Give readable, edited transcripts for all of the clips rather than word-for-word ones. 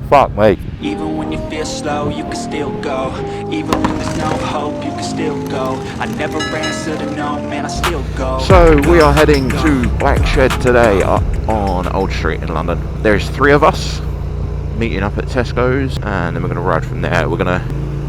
Fuck me. Even when you feel slow, you can still go. Even when there's no hope, you can still go. I never answer to no, man, I still go. So we are heading to Black Shed today up on Old Street in London. There's 3 of us meeting up at Tesco's, and then we're going to ride from there. We're going to,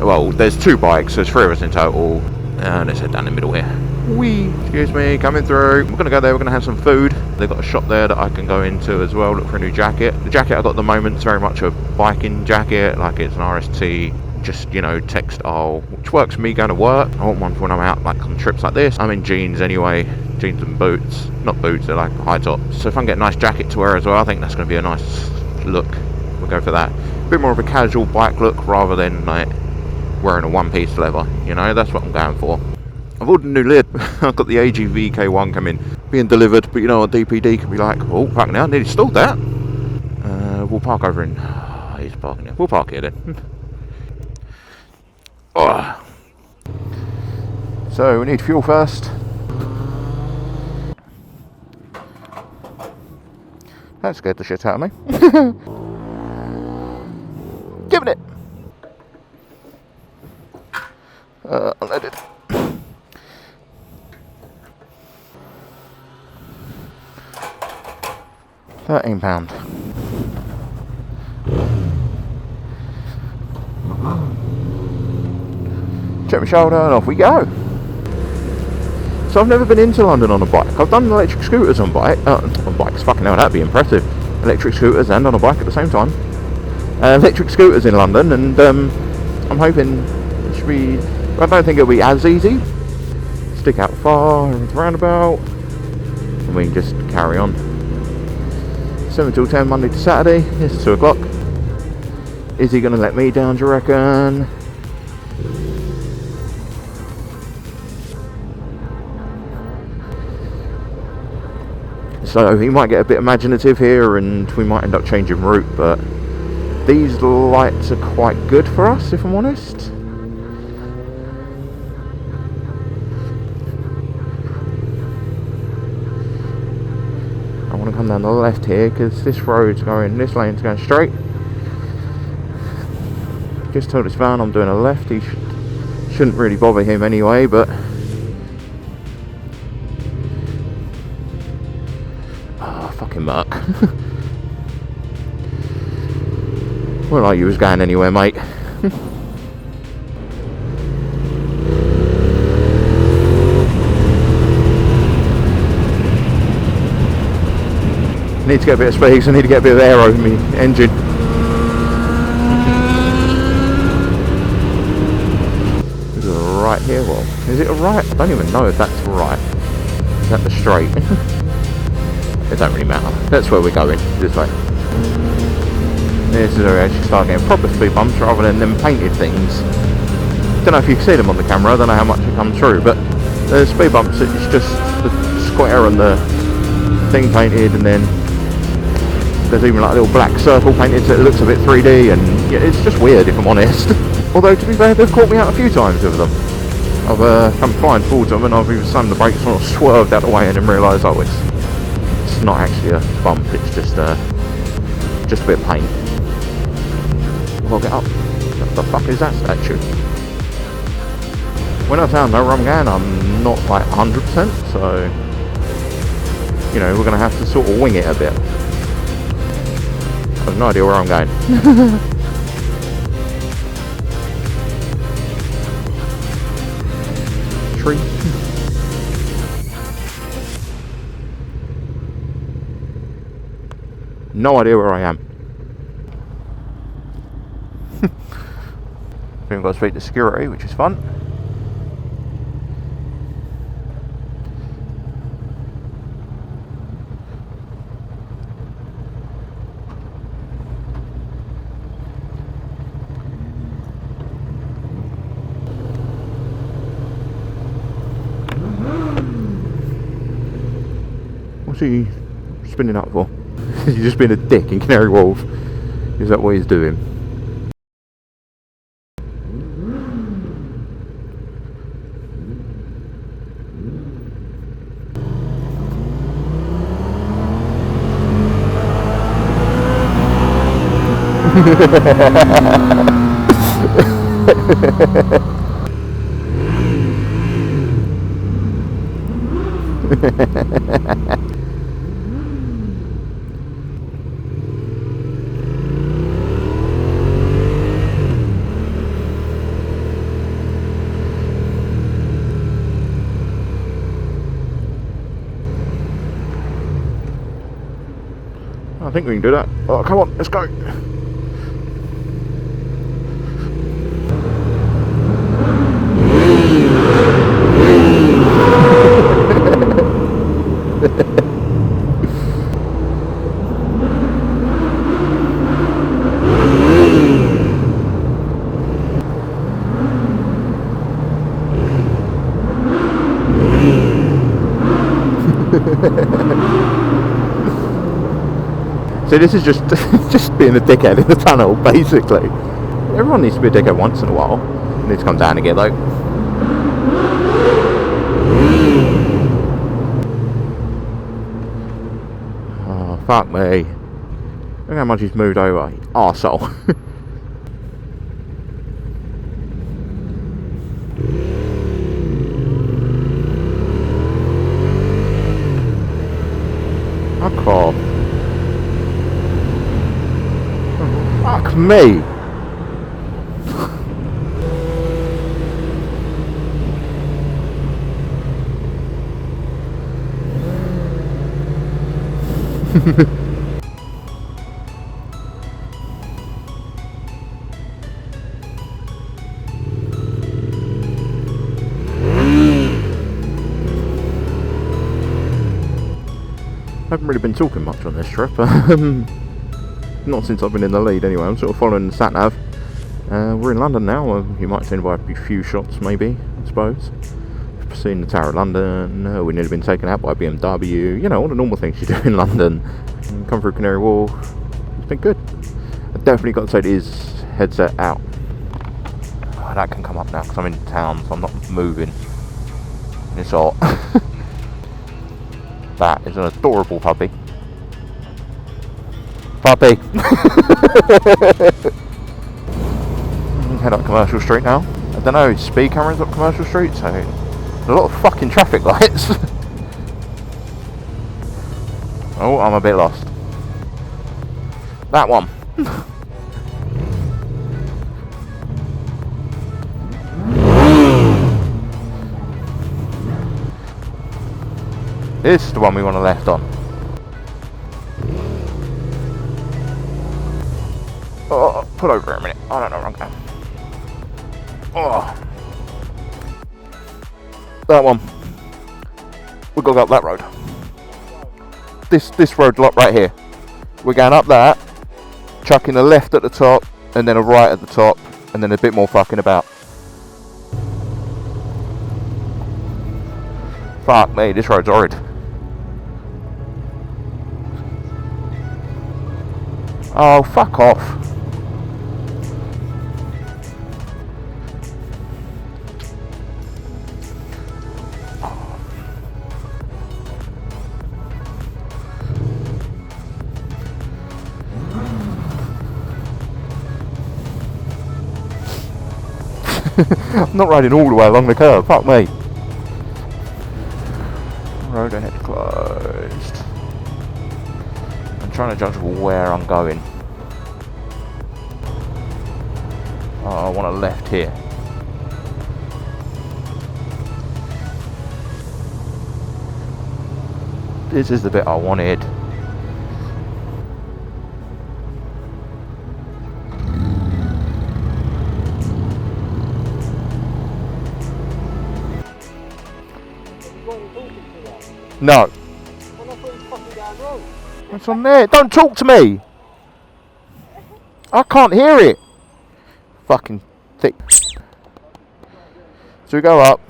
well, there's 2 bikes, so there's 3 of us in total, and let's head down the middle here. Whee! Excuse me, coming through. We're going to go there, we're going to have some food. They've got a shop there that I can go into as well, look for a new jacket. The jacket I got at the moment is very much a biking jacket, like it's an RST, just, you know, textile, which works for me going to work. I want one for when I'm out, like on trips like this. I'm in jeans anyway, jeans and boots. Not boots, they're like high tops. So if I can get a nice jacket to wear as well, I think that's going to be a nice look. We'll go for that. A bit more of a casual bike look rather than like wearing a one-piece leather, you know, that's what I'm going for. I've ordered a new lid. I've got the AGV K1 coming, being delivered, but you know what DPD can be like, oh fuck now, I nearly stalled that. We'll park over in, he's parking here. We'll park here then. Oh. So we need fuel first. That scared the shit out of me. Giving it. Unloaded. £13. Check my shoulder and off we go. So I've never been into London on a bike. I've done electric scooters on bikes. Fucking hell, that'd be impressive. Electric scooters and on a bike at the same time. Electric scooters in London, and I'm hoping it should be. I don't think it'll be as easy. Stick out far and roundabout, and we can just carry on. 7 till 10 Monday to Saturday. It's 2 o'clock. Is he going to let me down, do you reckon? So he might get a bit imaginative here and we might end up changing route, but these lights are quite good for us, if I'm honest. I want to come down the left here because this lane's going straight. Just told this van I'm doing a left. He shouldn't really bother him anyway, but fucking muck. Well, like you was going anywhere, mate. Need to get a bit of speed, so I need to get a bit of air over my engine. Is it a right here? Well, is it a right? I don't even know if that's right. Is that the straight? It don't really matter. That's where we're going, this way. This is where we actually start getting proper speed bumps rather than them painted things. Don't know if you can see them on the camera, I don't know how much it comes through, but the speed bumps, it's just the square and the thing painted, and then there's even like a little black circle painted so it looks a bit 3D, and yeah, it's just weird if I'm honest. Although to be fair, they've caught me out a few times with them. I've come flying towards them and I've either slammed the brakes or swerved out of the way and then realised, oh, it's not actually a bump, it's just a bit of paint. I'll get up. What the fuck is that statue? When I found out where I'm going, I'm not like 100%, so you know, we're going to have to sort of wing it a bit. I have no idea where I'm going. Tree. No idea where I am. We've got to speak to security, which is fun. What's he spinning up for? He's just being a dick in Canary Wharf. Is that what he's doing? I think we can do that. Oh, come on, let's go. So this is just just being a dickhead in the tunnel, basically. Everyone needs to be a dickhead once in a while. You need to come down again, though. Oh, fuck me. Look how much he's moved over. Arsehole. Fuck off. Fuck me. I haven't really been talking much on this trip. Not since I've been in the lead anyway. I'm sort of following the sat nav. We're in London now. You might have seen by a few shots, maybe, I suppose. We've seen the Tower of London. We've nearly been taken out by BMW. You know, all the normal things you do in London. Come through Canary Wharf. It's been good. I definitely got to take his headset out. Oh, that can come up now because I'm in town, so I'm not moving. It's hot. That is an adorable puppy. Puppy! Head up Commercial Street now. I don't know, speed cameras up Commercial Street, so a lot of fucking traffic lights. Oh, I'm a bit lost. That one. This is the one we want to left on. Oh, pull over a minute. I don't know where I'm going. Oh. That one. We've got to go up that road. This road lot right here. We're going up that, chucking a left at the top, and then a right at the top, and then a bit more fucking about. Fuck me, this road's horrid. Oh, fuck off. I'm not riding all the way along the curb, fuck me. Road ahead closed. I'm trying to judge where I'm going. Oh, I want a left here. This is the bit I wanted. No. What's on there? Don't talk to me! I can't hear it! Fucking thick. So we go up.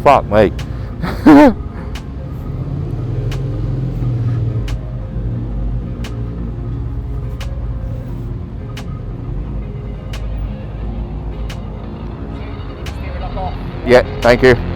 Fuck me. Yeah, thank you.